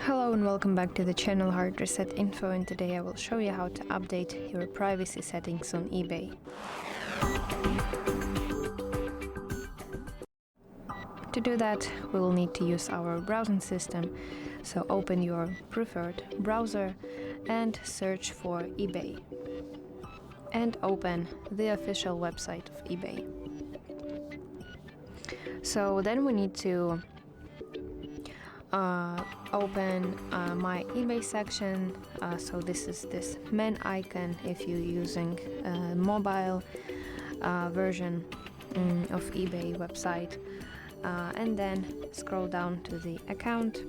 Hello and welcome back to the channel HardReset.Info, and today I will show you how to update your privacy settings on eBay. To do that, we will need to use our browsing system, so open your preferred browser and search for eBay and open the official website of eBay. So then we need to open my eBay section. So this is this men icon if you're using a mobile version of eBay website, and then scroll down to the account,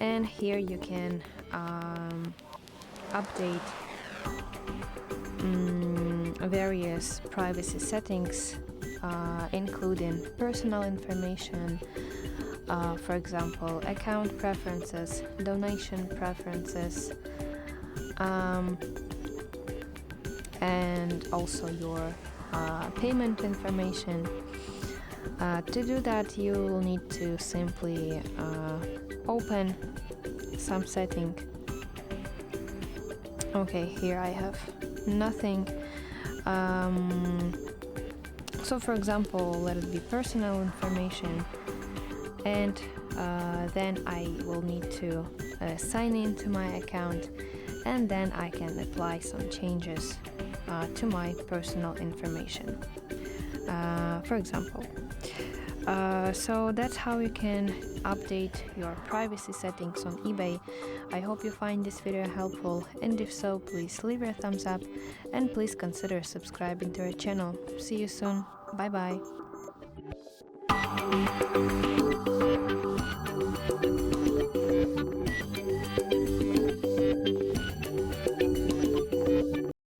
and here you can update various privacy settings, including personal information, for example, account preferences, donation preferences, and also your payment information. To do that, you will need to simply open some setting. Okay, here I have nothing. So for example, let it be personal information, and then I will need to sign in to my account, and then I can apply some changes to my personal information, for example. So that's how you can update your privacy settings on eBay. I hope you find this video helpful, and if so, please leave a thumbs up and please consider subscribing to our channel. See you soon. Bye bye.